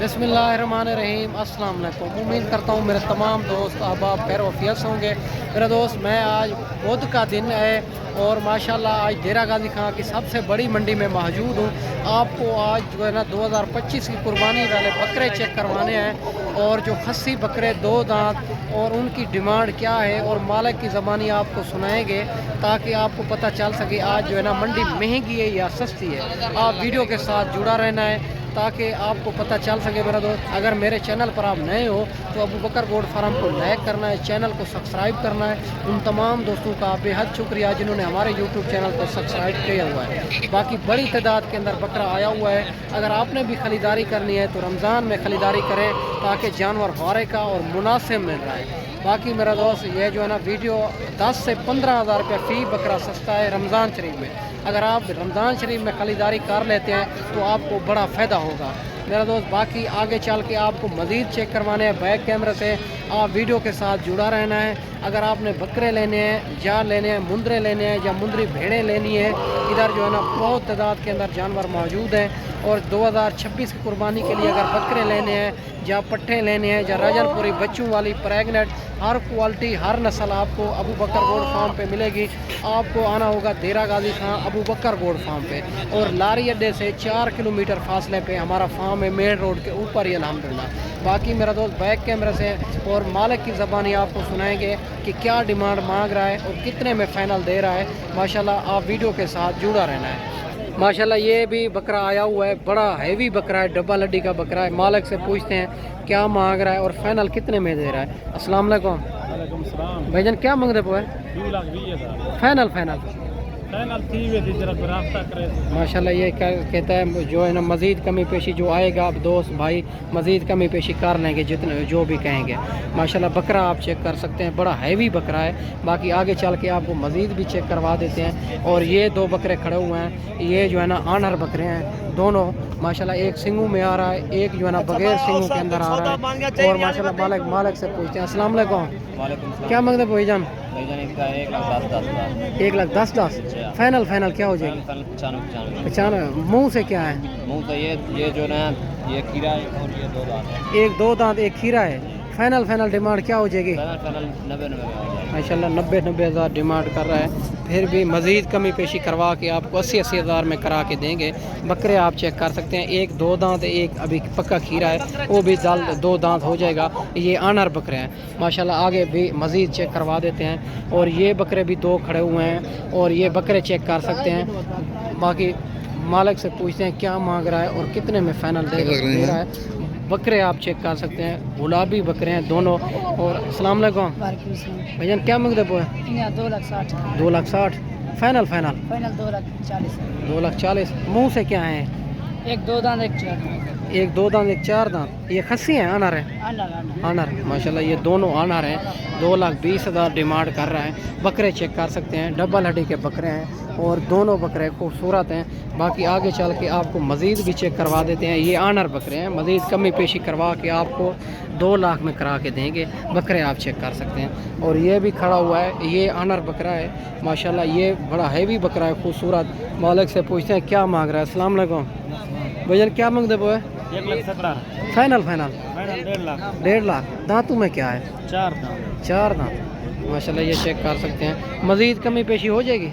बिस्मिल्लाहिर्रहमानिर्रहीम। अस्सलाम वालेकुम। उम्मीद करता हूँ मेरे तमाम दोस्त अहबाब खैर वफियत से होंगे। मेरे दोस्त, मैं आज बुध का दिन है और माशाल्लाह आज डेरा गाजी खां की सबसे बड़ी मंडी में मौजूद हूँ। आपको आज जो है ना 2025 की कुर्बानी वाले बकरे चेक करवाने हैं और जो खस्सी बकरे दो दांत और उनकी डिमांड क्या है और मालिक की ज़बानी आपको सुनाएंगे ताकि आपको पता चल सके आज जो है ना मंडी महंगी है या सस्ती है। आप वीडियो के साथ जुड़ा रहना है ताकि आपको पता चल सके। मेरा दोस्त, अगर मेरे चैनल पर आप नए हो तो अबू बकर गोट फार्म को लाइक करना है, चैनल को सब्सक्राइब करना है। उन तमाम दोस्तों का बेहद शुक्रिया जिन्होंने हमारे यूट्यूब चैनल को सब्सक्राइब किया हुआ है। बाकी बड़ी तादाद के अंदर बकरा आया हुआ है। अगर आपने भी ख़रीदारी करनी है तो रमज़ान में ख़रीदारी करें ताकि जानवर बारे का और मुनासिब मिल रहा है। बाकी मेरा दोस्त, ये जो है ना वीडियो 10 से 15 हज़ार रुपये फ़ी बकरा सस्ता है रमज़ान शरीफ में। अगर आप रमज़ान शरीफ में ख़रीदारी कर लेते हैं तो आपको बड़ा फ़ायदा होगा मेरा दोस्त। बाकी आगे चल के आपको मज़ीद चेक करवाने हैं बैक कैमरे से। आप वीडियो के साथ जुड़ा रहना है। अगर आपने बकरे लेने हैं, जान लेने हैं, मुंदरे लेने हैं या मुंदरी भेड़ें लेनी है, इधर जो है ना बहुत तादाद के अंदर जानवर मौजूद हैं। और 2026 की कुर्बानी के लिए अगर बकरे लेने हैं या पट्ठे लेने हैं या राजनपुरी बच्चों वाली प्रेगनेंट, हर क्वालिटी हर नस्ल आपको अबू बकर गोट फार्म पे मिलेगी। आपको आना होगा डेरा गाजी खां अबू बकर गोट फार्म पे और लारी अड्डे से 4 किलोमीटर फासले पे हमारा फार्म है, मेन रोड के ऊपर ही अल्हम्दुलिल्लाह। बाकी मेरा दोस्त बैक कैमरे से और मालिक की ज़बानी आपको सुनाएंगे कि क्या डिमांड मांग रहा है और कितने में फ़ाइनल दे रहा है। माशाल्लाह आप वीडियो के साथ जुड़ा रहना है। माशाल्लाह ये भी बकरा आया हुआ है, बड़ा हैवी बकरा है, डब्बा लड्डी का बकरा है। मालिक से पूछते हैं क्या मांग रहा है और फाइनल कितने में दे रहा है। अस्सलाम वालेकुम। वालेकुम सलाम। भाईजान क्या मांगते पे? 2,20,000 फाइनल फाइनल फाइनल थी वे थी जरा रास्ता करे। माशाल्लाह ये क्या कहता है जो है ना मज़ीद कमी पेशी जो आएगा आप दोस्त भाई मज़ीद कमी पेशी कर लेंगे जितने जो भी कहेंगे। माशाल्लाह बकरा आप चेक कर सकते हैं, बड़ा हैवी बकरा है। बाकी आगे चल के आपको मज़ीद भी चेक करवा देते हैं। और ये दो बकरे खड़े हुए हैं, ये जो है ना आनर बकरे हैं दोनों। माशाल्लाह एक सिंगू में आ रहा है, एक जो है ना बगैर सिंगू के अंदर आ रहा है। और माशाल्लाह मालिक से पूछते हैं। अस्सलाम वालेकुम। क्या मांगते भाईजान? 1,10,000 फाइनल क्या हो जाएगी? 95। मुँह से क्या है? मुंह तो ये जो ना ये खीरा है और ये दो दांत है। एक दो दांत एक खीरा है। फाइनल डिमांड क्या हो जाएगी? फाइनल 90 माशाल्लाह 90 हज़ार डिमांड कर रहा है। फिर भी मज़ीद कमी पेशी करवा के आपको 80 हज़ार में करा के देंगे। बकरे आप चेक कर सकते हैं, एक दो दांत एक अभी पक्का खीरा है, वो भी दो दांत हो जाएगा। ये आनर बकरे हैं माशाल्लाह। आगे भी मज़ीद चेक करवा देते हैं। और ये बकरे भी दो खड़े हुए हैं और ये बकरे चेक कर सकते हैं। बाकी मालिक से पूछते हैं क्या मांग रहा है और कितने में फ़ाइनल दे रहा है। बकरे आप चेक कर सकते हैं, गुलाबी बकरे हैं दोनों। और अस्सलाम वालेकुम भैया क्या मांगते पे? 2,60,000 फाइनल 2,40,000। मुँह से क्या है? एक दो दांत एक दो दांत एक चार दांत। ये खस्सी हैं आनर है? आनर माशाल्लाह ये दोनों आनर हैं। 2,20,000 डिमांड कर रहा है। बकरे चेक कर सकते हैं, डबल हड्डी के बकरे हैं और दोनों बकरे खूबसूरत हैं। बाकी आगे चल के आपको मज़ीद भी चेक करवा देते हैं। ये आनर बकरे हैं, मज़ीद कमी पेशी करवा के आपको 2 लाख में करा के देंगे। बकरे आप चेक कर सकते हैं। और ये भी खड़ा हुआ है, ये आनर बकरा है माशाल्लाह। ये बड़ा हैवी बकरा है, खूबसूरत। मालिक से पूछते हैं क्या मांग रहा है। अस्सलाम वालेकुम भैया क्या मांगते पे? 1,70,000 फाइनल 1,50,000 लाख। दांतों में क्या है? 4 दांत माशाल्लाह। ये चेक कर सकते हैं, मज़ीद कमी पेशी हो जाएगी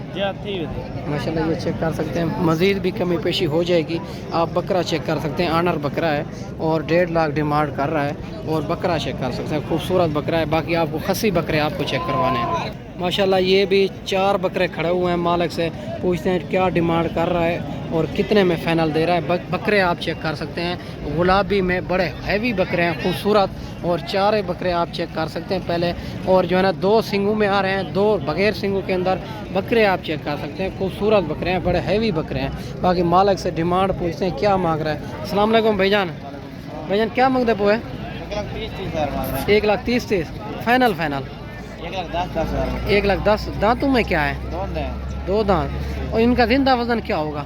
माशाल्लाह। ये चेक कर सकते हैं, मज़ीद भी कमी पेशी हो जाएगी। आप बकरा चेक कर सकते हैं, आनर बकरा है और 1.5 लाख डिमांड कर रहा है। और बकरा चेक कर सकते हैं, खूबसूरत बकरा है। बाकी आपको खस्सी बकरे आपको चेक करवाने हैं माशाल्लाह। ये भी 4 बकरे खड़े हुए हैं। मालिक से पूछते हैं क्या डिमांड कर रहा है और कितने में फ़ाइनल दे रहा है। बकरे आप चेक कर सकते हैं, गुलाबी में बड़े हैवी बकरे हैं, खूबसूरत। और 4 बकरे आप चेक कर सकते हैं पहले। और जो है ना 2 सिंगू में आ रहे हैं, 2 बगैर सिंगू के अंदर बकरे आप चेक कर सकते हैं। खूबसूरत बकरे हैं, बड़े हैवी बकरे हैं। बाकी मालिक से डिमांड पूछते हैं क्या मांग रहा है। अस्सलाम वालेकुम भाईजान क्या मांगते पे? 1,30,000 फाइनल 1,10,000। दांतों में क्या है? 2 दांत। और इनका जिंदा वजन क्या होगा?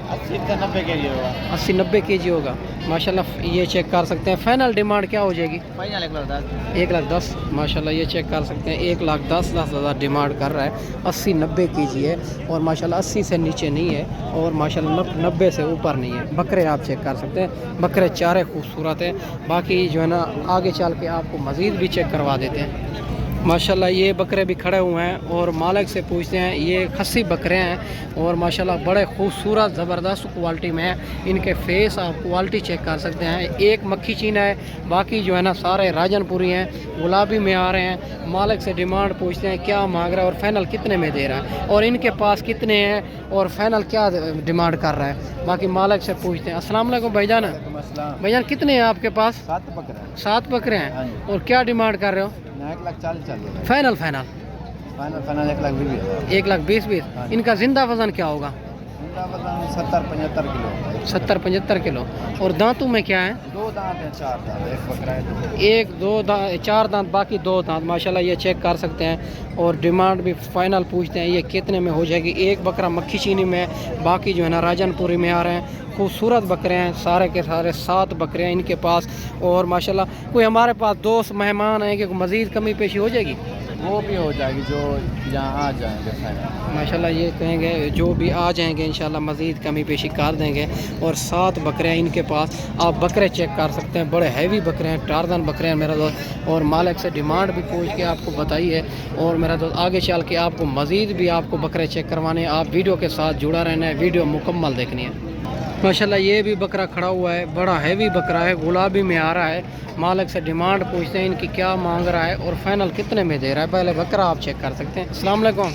80-90 kg होगा। 80-90 kg होगा। माशाल्लाह ये चेक कर सकते हैं। फाइनल डिमांड क्या हो जाएगी? फाइनल 1,10,000। 1,10,000 माशाल्लाह ये चेक कर सकते हैं। 1,10,000 डिमांड कर रहा है। 80-90 की है और माशाल्लाह 80 से नीचे नहीं है और माशाल्लाह 90 से ऊपर नहीं है। बकरे आप चेक कर सकते हैं, बकरे चारे खूबसूरत हैं। बाकी जो है ना आगे चल के आपको मज़ीद भी चेक करवा देते हैं। माशाल्लाह ये बकरे भी खड़े हुए हैं और मालिक से पूछते हैं। ये खस्सी बकरे हैं और माशाल्लाह बड़े खूबसूरत ज़बरदस्त क्वालिटी में है। इनके फेस आप क्वालिटी चेक कर सकते हैं। एक मक्खी चीना है, बाकी जो है ना सारे राजनपुरी हैं, गुलाबी में आ रहे हैं। मालिक से डिमांड पूछते हैं क्या मांग रहा है और फाइनल कितने में दे रहा है और इनके पास कितने हैं और फाइनल क्या डिमांड कर रहा है। बाकी मालिक से पूछते हैं। अस्सलाम वालेकुम भाईजान। भाईजान कितने हैं आपके पास? 7 बकरा। 7 बकरे हाँ हैं जी। और क्या डिमांड कर रहे हो? 1,40,000। Final final final 1,20,000। 1,20,000। हाँ। इनका जिंदा वजन क्या होगा? 70-75 किलो। 70-75 किलो। और दांतों में क्या है? 2 दांत हैं, 4 दांत, एक बकरा है, 2। 1-2 दांत, 4 दांत, बाकी 2 दांत। माशाल्लाह ये चेक कर सकते हैं और डिमांड भी फाइनल पूछते हैं। ये कितने में हो जाएगी? एक बकरा मक्खी चीनी में, बाकी जो है ना राजनपुरी में आ रहे हैं। खूबसूरत बकरे हैं सारे के सारे। 7 बकरे हैं इनके पास और माशाल्लाह कोई हमारे पास दोस्त मेहमान हैं कि मज़ीद कमी पेशी हो जाएगी? वो भी हो जाएगी जो यहाँ आ जाएंगे फाइनल। माशाल्लाह ये कहेंगे जो भी आ जाएंगे इंशाल्लाह मज़ीद कमी पेशी कर देंगे। और 7 बकरे हैं इनके पास। आप बकरे चेक कर सकते हैं, बड़े हैवी बकरे हैं, टारजन बकरे हैं मेरा दोस्त। और मालिक से डिमांड भी पूछ के आपको बताइए और मेरा दोस्त आगे चल के आपको मज़ीद भी आपको बकरे चेक करवाने हैं। आप वीडियो के साथ जुड़ा रहना है, वीडियो मुकम्मल देखनी है। माशाल्लाह ये भी बकरा खड़ा हुआ है, बड़ा हैवी बकरा है, गुलाबी में आ रहा है। मालिक से डिमांड पूछते हैं इनकी क्या मांग रहा है और फाइनल कितने में दे रहा है। पहले बकरा आप चेक कर सकते हैं। अस्सलाम वालेकुम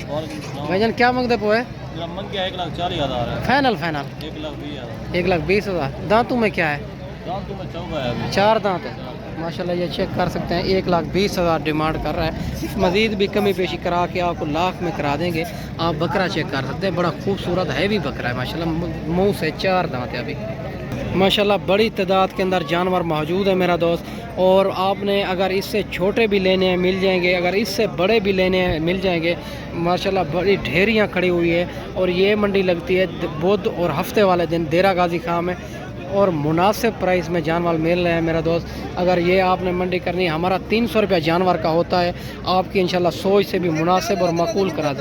भाईजान, क्या मांगते पे? 1,40,000 है। Final final 1,20,000। 1,20,000। दांतों में क्या है? दांतों में चौका है अभी। 4 दांत है। माशाल्लाह ये चेक कर सकते हैं। 1,20,000 डिमांड कर रहा है। मज़ीद भी कमी पेशी करा के आपको लाख में करा देंगे। आप बकरा चेक कर सकते हैं, बड़ा खूबसूरत हैवी बकरा है माशाल्लाह। मुंह से 4 दांत है अभी। माशाल्लाह बड़ी तादाद के अंदर जानवर मौजूद है मेरा दोस्त। और आपने अगर इससे छोटे भी लेने हैं मिल जाएंगे, अगर इससे बड़े भी लेने हैं मिल जाएंगे। माशाल्लाह बड़ी ढेरियाँ खड़ी हुई है और ये मंडी लगती है बुध और हफ्ते वाले दिन देरा गाजी खां में और मुनासिब प्राइस में जानवर मिल रहे हैं मेरा दोस्त। अगर ये आपने मंडी करनी है, हमारा 300 रुपया जानवर का होता है, आपकी इंशाल्लाह सोच से भी मुनासिब और माकूल करा देंगे।